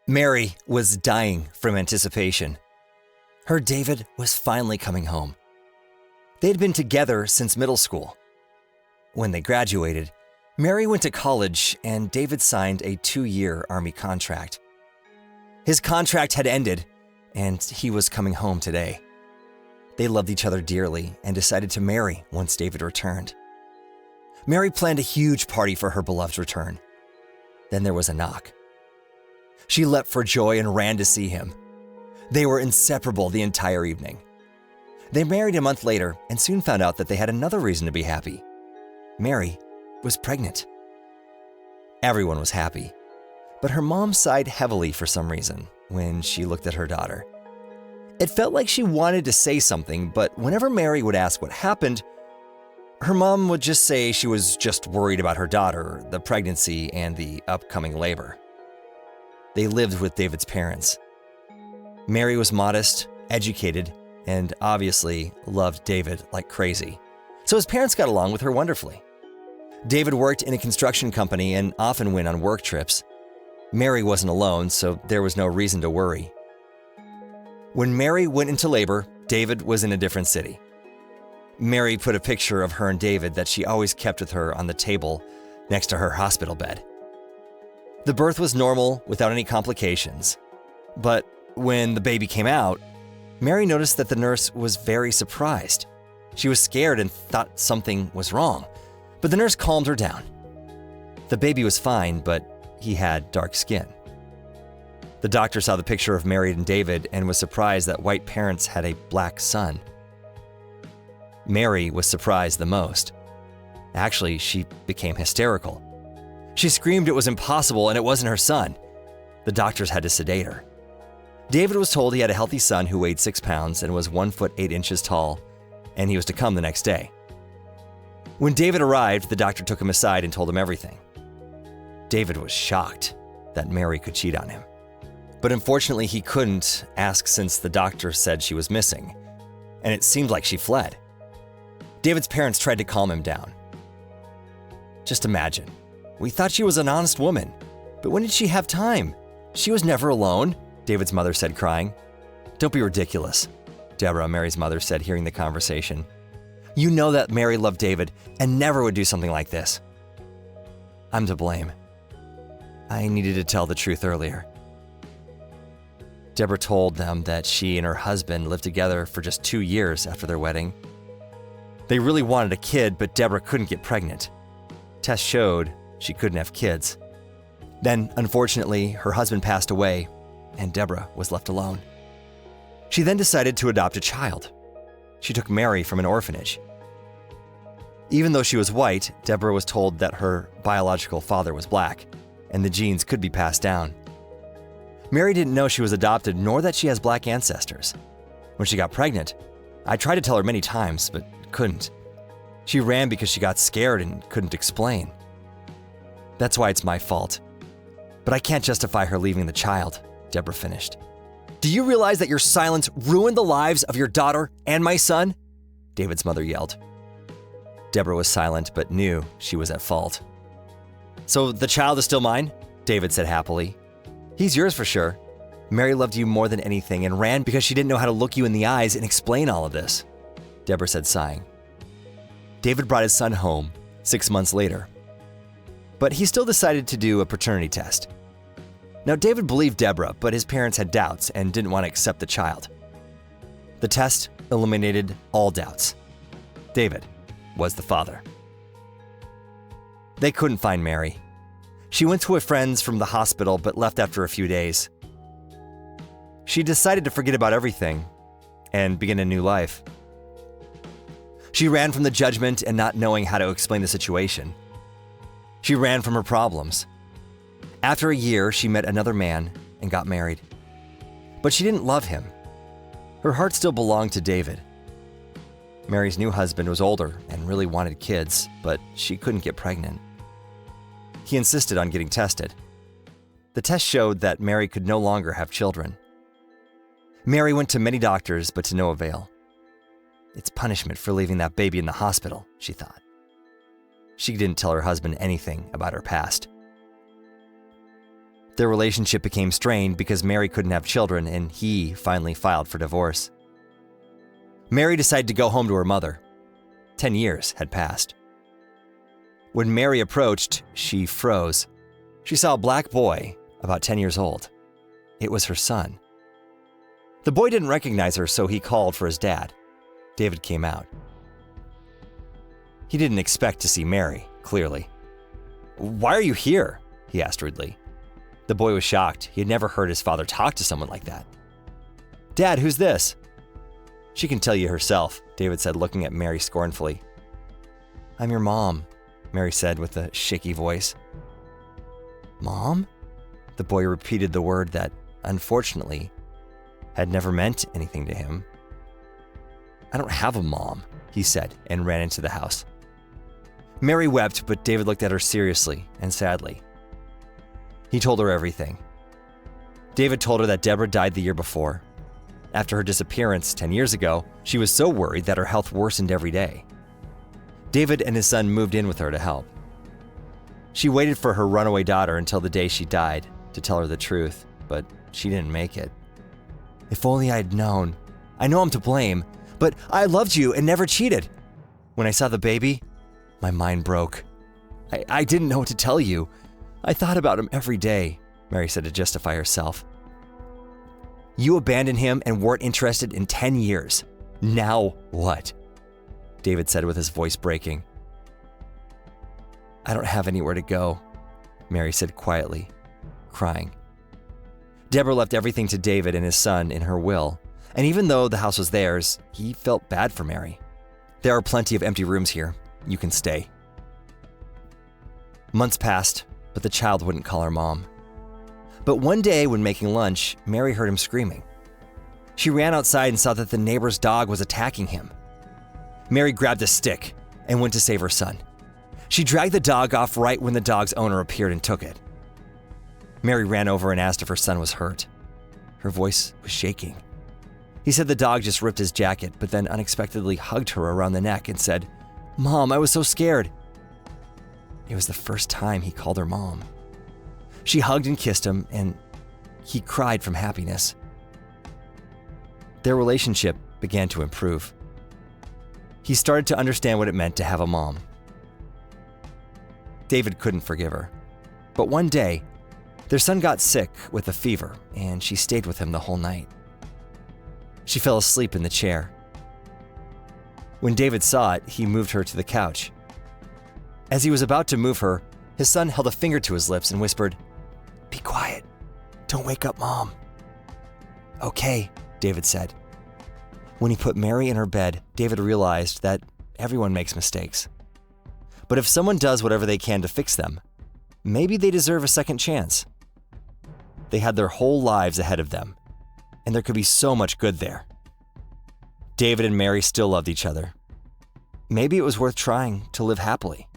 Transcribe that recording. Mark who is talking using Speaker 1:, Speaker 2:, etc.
Speaker 1: Mary was dying from anticipation. Her David was finally coming home. They'd been together since middle school. When they graduated, Mary went to college and David signed a 2-year Army contract. His contract had ended, and he was coming home today. They loved each other dearly and decided to marry once David returned. Mary planned a huge party for her beloved's return. Then there was a knock. She leapt for joy and ran to see him. They were inseparable the entire evening. They married a month later and soon found out that they had another reason to be happy. Mary was pregnant. Everyone was happy, but her mom sighed heavily for some reason when she looked at her daughter. It felt like she wanted to say something, but whenever Mary would ask what happened, her mom would just say she was just worried about her daughter, the pregnancy, and the upcoming labor. They lived with David's parents. Mary was modest, educated, and obviously loved David like crazy, so his parents got along with her wonderfully. David worked in a construction company and often went on work trips. Mary wasn't alone, so there was no reason to worry. When Mary went into labor, David was in a different city. Mary put a picture of her and David that she always kept with her on the table next to her hospital bed. The birth was normal without any complications, but when the baby came out, Mary noticed that the nurse was very surprised. She was scared and thought something was wrong, but the nurse calmed her down. The baby was fine, but he had dark skin. The doctor saw the picture of Mary and David and was surprised that white parents had a black son. Mary was surprised the most. Actually, she became hysterical. She screamed it was impossible and it wasn't her son. The doctors had to sedate her. David was told he had a healthy son who weighed 6 pounds and was 1 foot 8 inches tall, and he was to come the next day. When David arrived, the doctor took him aside and told him everything. David was shocked that Mary could cheat on him. But unfortunately, he couldn't ask since the doctor said she was missing, and it seemed like she fled. David's parents tried to calm him down. Just imagine, we thought she was an honest woman, but when did she have time? She was never alone, David's mother said, crying. Don't be ridiculous, Debora, Mary's mother, said, hearing the conversation. You know that Mary loved David and never would do something like this. I'm to blame. I needed to tell the truth earlier. Debora told them that she and her husband lived together for just 2 years after their wedding. They really wanted a kid, but Debora couldn't get pregnant. Tests showed she couldn't have kids. Then, unfortunately, her husband passed away, and Debora was left alone. She then decided to adopt a child. She took Mary from an orphanage. Even though she was white, Debora was told that her biological father was black, and the genes could be passed down. Mary didn't know she was adopted, nor that she has black ancestors. When she got pregnant, I tried to tell her many times, but couldn't. She ran because she got scared and couldn't explain. That's why it's my fault. But I can't justify her leaving the child, Debora finished. Do you realize that your silence ruined the lives of your daughter and my son? David's mother yelled. Debora was silent but knew she was at fault. So the child is still mine? David said happily. He's yours for sure. Mary loved you more than anything and ran because she didn't know how to look you in the eyes and explain all of this, Debora said, sighing. David brought his son home 6 months later, but he still decided to do a paternity test. Now, David believed Debora, but his parents had doubts and didn't want to accept the child. The test eliminated all doubts. David was the father. They couldn't find Mary. She went to her friends from the hospital but left after a few days. She decided to forget about everything and begin a new life. She ran from the judgment and not knowing how to explain the situation. She ran from her problems. After a year, she met another man and got married. But she didn't love him. Her heart still belonged to David. Mary's new husband was older and really wanted kids, but she couldn't get pregnant. He insisted on getting tested. The test showed that Mary could no longer have children. Mary went to many doctors, but to no avail. It's punishment for leaving that baby in the hospital, she thought. She didn't tell her husband anything about her past. Their relationship became strained because Mary couldn't have children and he finally filed for divorce. Mary decided to go home to her mother. 10 years had passed. When Mary approached, she froze. She saw a black boy, about 10 years old. It was her son. The boy didn't recognize her, so he called for his dad. David came out. He didn't expect to see Mary, clearly. "Why are you here?" he asked rudely. The boy was shocked. He had never heard his father talk to someone like that. "Dad, who's this?" "She can tell you herself," David said, looking at Mary scornfully. "I'm your mom," Mary said with a shaky voice. "Mom?" The boy repeated the word that, unfortunately, had never meant anything to him. "I don't have a mom," he said and ran into the house. Mary wept, but David looked at her seriously and sadly. He told her everything. David told her that Debora died the year before. After her disappearance 10 years ago, she was so worried that her health worsened every day. David and his son moved in with her to help. She waited for her runaway daughter until the day she died to tell her the truth, but she didn't make it. "If only I'd known. I know I'm to blame, but I loved you and never cheated. When I saw the baby, my mind broke. I didn't know what to tell you. I thought about him every day," Mary said to justify herself. "You abandoned him and weren't interested in 10 years. Now what?" David said with his voice breaking. "I don't have anywhere to go," Mary said quietly, crying. Debora left everything to David and his son in her will, and even though the house was theirs, he felt bad for Mary. "There are plenty of empty rooms here. You can stay." Months passed, but the child wouldn't call her mom. But one day when making lunch, Mary heard him screaming. She ran outside and saw that the neighbor's dog was attacking him. Mary grabbed a stick and went to save her son. She dragged the dog off right when the dog's owner appeared and took it. Mary ran over and asked if her son was hurt. Her voice was shaking. He said the dog just ripped his jacket, but then unexpectedly hugged her around the neck and said, "Mom, I was so scared." It was the first time he called her mom. She hugged and kissed him, and he cried from happiness. Their relationship began to improve. He started to understand what it meant to have a mom. David couldn't forgive her. But one day, their son got sick with a fever, and she stayed with him the whole night. She fell asleep in the chair. When David saw it, he moved her to the couch. As he was about to move her, his son held a finger to his lips and whispered, "Be quiet. Don't wake up Mom." "Okay," David said. When he put Mary in her bed, David realized that everyone makes mistakes. But if someone does whatever they can to fix them, maybe they deserve a second chance. They had their whole lives ahead of them, and there could be so much good there. David and Mary still loved each other. Maybe it was worth trying to live happily.